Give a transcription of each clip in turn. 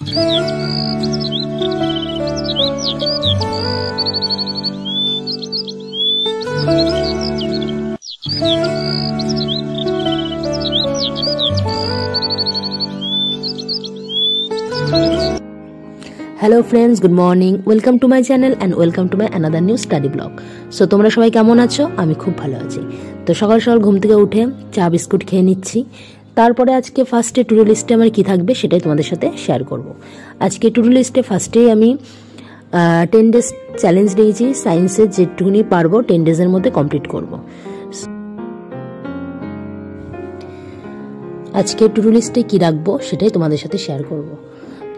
Hello friends, good morning. Welcome to my channel and welcome to my another new study blog. So তোমরা সবাই কেমন আছো? আমি খুব ভালো আছি। তো সকাল সকাল ঘুম থেকে উঠে চা বিস্কুট খেয়ে নিচ্ছি। তারপরে আজকে ফার্স্টে টু ডু লিস্টে আমার কী থাকবে সেটাই তোমাদের সাথে শেয়ার করব। আজকে টু ডু লিস্টে ফার্স্টেই আমি 10 ডেজ চ্যালেঞ্জ নিয়েছি। সায়েন্সের যেটুকুনি পারবো 10 ডেজের মধ্যে কমপ্লিট করব। আজকে টু ডু লিস্টে কী রাখবো সেটাই তোমাদের সাথে শেয়ার করব।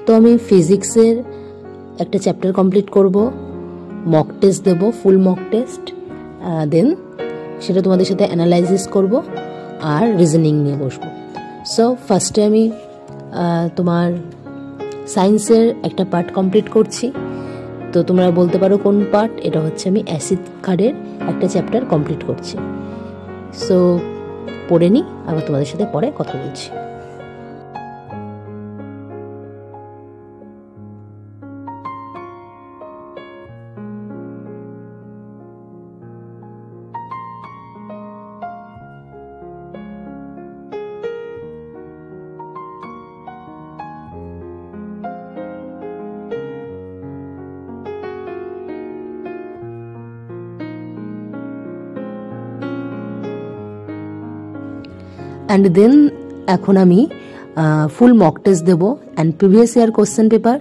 তো আমি ফিজিক্সের একটা চ্যাপ্টার কমপ্লিট করব, মক টেস্ট দেবো, ফুল মক টেস্ট, দেন সেটা তোমাদের সাথে অ্যানালাইসিস করব আর রিজনিং নিয়ে বসবো। সো ফার্স্টে আমি তোমার সায়েন্সের একটা পার্ট কমপ্লিট করছি। তো তোমরা বলতে পারো কোন পার্ট? এটা হচ্ছে আমি অ্যাসিড কার্ডের একটা চ্যাপ্টার কমপ্লিট করছি। সো পড়ে নিই, আবার তোমাদের সাথে পরে কথা বলছি। অ্যান্ড দেন এখন আমি ফুল মক টেস্ট দেবো and previous year question paper.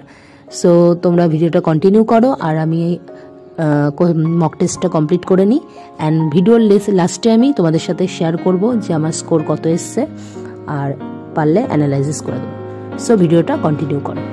So তোমরা ভিডিওটা কন্টিনিউ করো আর আমি মক টেস্টটা কমপ্লিট করে নিই। অ্যান্ড ভিডিওর লাস্টে আমি তোমাদের সাথে শেয়ার করব যে আমার স্কোর কত এসছে, আর পারলে অ্যানালাইসিস করে দেবো। সো ভিডিওটা কন্টিনিউ করো।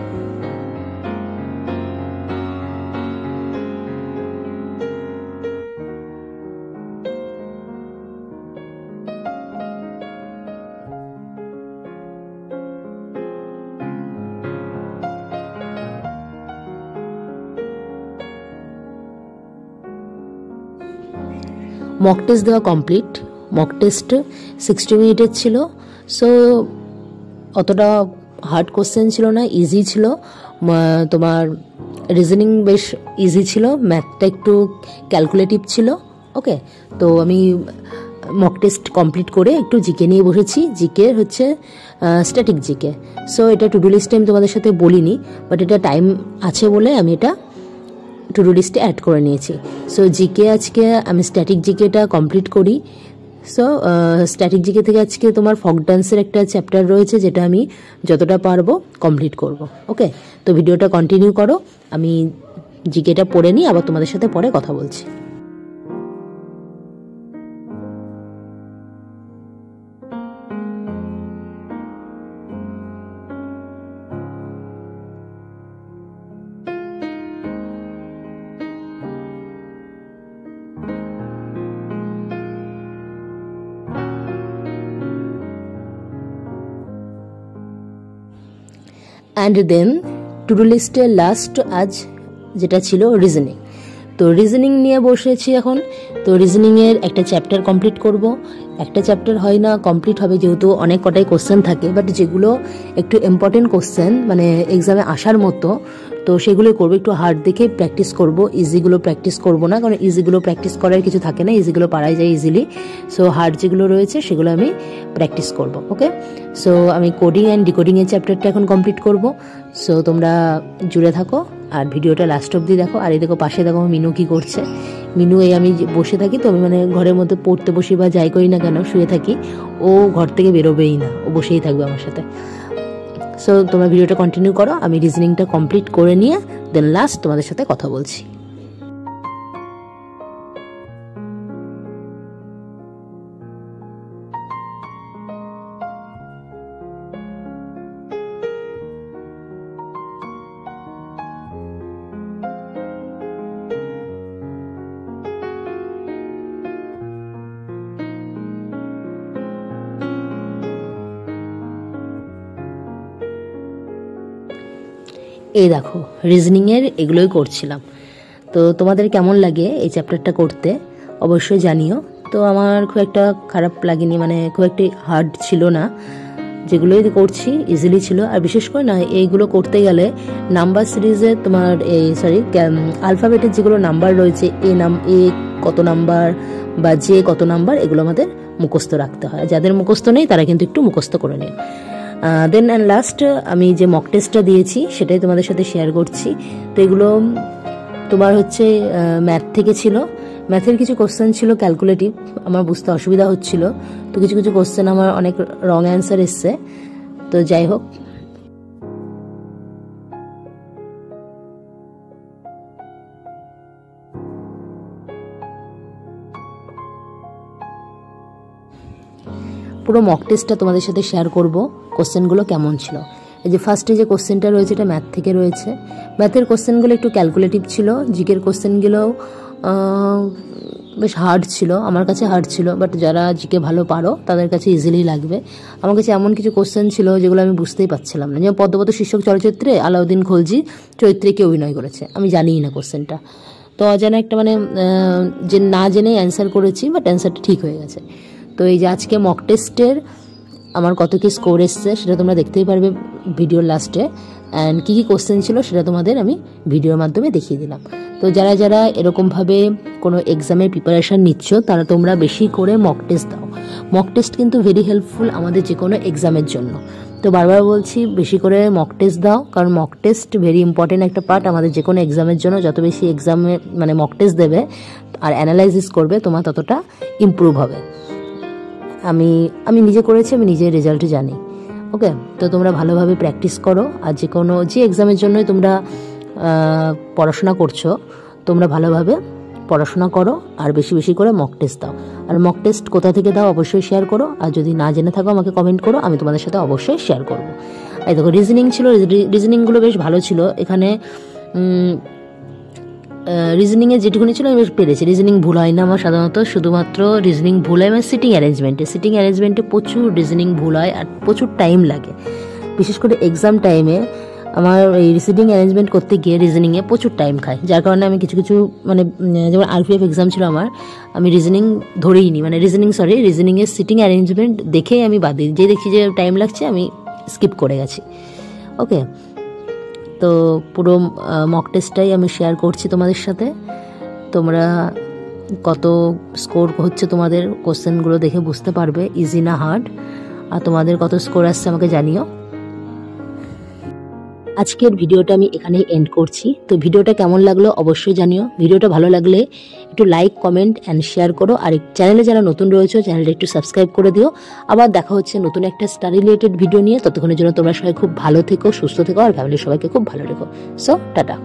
মক টেস্ট দেওয়া কমপ্লিট। মক টেস্ট 60 মিনিটের ছিল। সো অতটা হার্ড কোশ্চেন ছিল না, ইজি ছিল। তোমার রিজনিং বেশ ইজি ছিল, ম্যাথটা একটু ক্যালকুলেটিভ ছিল। ওকে, তো আমি মক টেস্ট কমপ্লিট করে একটু জিকে নিয়ে বসেছি। জিকে হচ্ছে স্ট্যাটিক জিকে। সো এটা টু ডু লিস্টে আমি তোমাদের সাথে বলিনি, বাট এটা টাইম আছে বলে আমি এটা টু ডু লিস্টে অ্যাড করে নিয়েছি। সো জিকে আজকে আমি স্ট্যাটিক জিকেটা কমপ্লিট করি। সো স্ট্যাটিক জিকে থেকে আজকে তোমার ফক ডান্সের একটা চ্যাপ্টার রয়েছে, যেটা আমি যতটা পারবো কমপ্লিট করব। ওকে, তো ভিডিওটা কন্টিনিউ করো, আমি জিকেটা পড়ে নিই, আবার তোমাদের সাথে পরে কথা বলছি। অ্যান্ড দেন টু ডু লিস্টের লাস্ট আজ যেটা ছিল রিজনিং। তো রিজনিং নিয়ে বসেছি এখন। তো রিজনিংয়ের একটা চ্যাপ্টার কমপ্লিট করব। একটা চ্যাপ্টার হয় না, কমপ্লিট হবে, যেহেতু অনেক কটাই কোশ্চেন থাকে, বাট যেগুলো একটু ইম্পর্টেন্ট কোশ্চেন মানে এক্সামে আসার মতো, তো সেগুলোই করবো। একটু হার্ড দেখে প্র্যাকটিস করব, ইজিগুলো প্র্যাকটিস করব না, কারণ ইজিগুলো প্র্যাকটিস করার কিছু থাকে না, ইজিগুলো পারাই যায় ইজিলি। সো হার্ড যেগুলো রয়েছে সেগুলো আমি প্র্যাকটিস করব। ওকে, সো আমি কোডিং অ্যান্ড ডিকোডিংয়ের চ্যাপ্টারটা এখন কমপ্লিট করব। সো তোমরা জুড়ে থাকো আর ভিডিওটা লাস্ট অবধি দেখো। আর এই দেখো পাশে দেখো মিনু কি করছে। মিনু এই আমি বসে থাকি, তো আমি মানে ঘরের মধ্যে পড়তে বসি বা যাই করি না কেন, শুয়ে থাকি, ও ঘর থেকে বেরোবেই না, ও বসেই থাকবে আমার সাথে। সো তোমরা ভিডিওটা কন্টিনিউ করো, আমি রিজনিংটা কমপ্লিট করে নিয়ে দেন লাস্ট তোমাদের সাথে কথা বলছি। এই দেখো রিজনিংয়ের এগুলোই করছিলাম। তো তোমাদের কেমন লাগে এই চ্যাপ্টারটা করতে অবশ্যই জানিও। তো আমার খুব একটা খারাপ লাগেনি, মানে খুব একটা হার্ড ছিল না, যেগুলোই করছি ইজিলি ছিল। আর বিশেষ করে না এইগুলো করতে গেলে নাম্বার সিরিজে তোমার আলফাবেটের যেগুলো নাম্বার রয়েছে এ কত নাম্বার বা জে কত নাম্বার, এগুলো আমাদের মুখস্থ রাখতে হয়। যাদের মুখস্থ নেই তারা কিন্তু একটু মুখস্থ করে নিও। দেন অ্যান্ড লাস্ট আমি যে মক টেস্টটা দিয়েছি সেটাই তোমাদের সাথে শেয়ার করছি। তো এগুলো তোমার হচ্ছে ম্যাথ থেকে ছিল। ম্যাথের কিছু কোশ্চেন ছিল ক্যালকুলেটিভ, আমার বুঝতে অসুবিধা হচ্ছিল, তো কিছু কিছু কোশ্চেন আমার অনেক রং অ্যান্সার এসছে। তো যাই হোক, পুরো মক টেস্টটা তোমাদের সাথে শেয়ার করব কোশ্চেনগুলো কেমন ছিল। এই যে ফার্স্টে যে কোশ্চেনটা রয়েছে এটা ম্যাথ থেকে রয়েছে। ম্যাথের কোশ্চেনগুলো একটু ক্যালকুলেটিভ ছিল, জিকের কোশ্চেনগুলো বেশ হার্ড ছিল, আমার কাছে হার্ড ছিল, বাট যারা জিকে ভালো পারো তাদের কাছে ইজিলি লাগবে। আমার কাছে এমন কিছু কোশ্চেন ছিল যেগুলো আমি বুঝতেই পারছিলাম না, যেমন পদ্মপত শীর্ষক চলচ্চিত্রে আলাউদ্দিন খলজি চরিত্রে কে অভিনয় করেছে, আমি জানিই না কোশ্চেনটা। তো অজানা একটা মানে যে না জেনেই অ্যান্সার করেছি, বাট অ্যান্সারটা ঠিক হয়ে গেছে। তো এই যে আজকে মক টেস্টের আমার কত কি স্কোর এসছে সেটা তোমরা দেখতেই পারবে ভিডিওর লাস্টে, অ্যান্ড কী কী কোশ্চেন ছিল সেটা তোমাদের আমি ভিডিওর মাধ্যমে দেখিয়ে দিলাম। তো যারা যারা এরকমভাবে কোনো এক্সামের প্রিপারেশান নিচ্ছ তারা তোমরা বেশি করে মক টেস্ট দাও। মক টেস্ট কিন্তু ভেরি হেল্পফুল আমাদের যে কোনো এক্সামের জন্য। তো বারবার বলছি বেশি করে মক টেস্ট দাও, কারণ মক টেস্ট ভেরি ইম্পর্টেন্ট একটা পার্ট আমাদের যে কোনো এক্সামের জন্য। যত বেশি এক্সামে মানে মক টেস্ট দেবে আর অ্যানালাইসিস করবে তোমার ততটা ইমপ্রুভ হবে। আমি নিজে করেছি, আমি নিজের রেজাল্ট জানি। ওকে, তো তোমরা ভালোভাবে প্র্যাকটিস করো, আর যে এক্সামের জন্যই তোমরা পড়াশোনা করছো তোমরা ভালোভাবে পড়াশোনা করো আর বেশি বেশি করে মক টেস্ট দাও। আর মক টেস্ট কোথা থেকে দাও অবশ্যই শেয়ার করো, আর যদি না জেনে থাকো আমাকে কমেন্ট করো, আমি তোমাদের সাথে অবশ্যই শেয়ার করবো। এই দেখো রিজনিং ছিল, রিজনিংগুলো বেশ ভালো ছিল। এখানে রিজনিংয়ে যেটুকুনি ছিল আমি বেশ পেরেছি। রিজনিং ভুল হয় না আমার সাধারণত, শুধুমাত্র রিজনিং ভুল হয় আমার সিটিং অ্যারেঞ্জমেন্টে প্রচুর রিজনিং ভুল হয় আর প্রচুর টাইম লাগে। বিশেষ করে এক্সাম টাইমে আমার এই সিটিং অ্যারেঞ্জমেন্ট করতে গিয়ে রিজনিংয়ে প্রচুর টাইম খায়, যার কারণে আমি কিছু কিছু মানে যেমন আরপিএফ এক্সাম ছিল আমার, আমি রিজনিং ধরেই নি, মানে রিজনিংয়ের সিটিং অ্যারেঞ্জমেন্ট দেখেই আমি বাদ দিই, যে দেখছি যে টাইম লাগছে আমি স্কিপ করে গেছি। ওকে, তো পুরো মক টেস্টটাই আমি শেয়ার করছি তোমাদের সাথে। তোমরা কত স্কোর হচ্ছে তোমাদের কোশ্চেনগুলো দেখে বুঝতে পারবে ইজি না হার্ড, আর তোমাদের কত স্কোর আসছে আমাকে জানিও। আজকের ভিডিওটা আমি এখানেই এন্ড করছি। তো ভিডিওটা কেমন লাগলো অবশ্যই জানিও। ভিডিওটা ভালো লাগলে একটু লাইক, কমেন্ট অ্যান্ড শেয়ার করো। আর চ্যানেলে যারা নতুন রয়েছে চ্যানেলটা একটু সাবস্ক্রাইব করে দিও। আবার দেখা হচ্ছে নতুন একটা স্টাডি রিলেটেড ভিডিও নিয়ে। ততক্ষণের জন্য তোমরা সবাই খুব ভালো থেকো, সুস্থ থেকো, আর ফ্যামিলির সবাইকে খুব ভালো রেখো। So tata.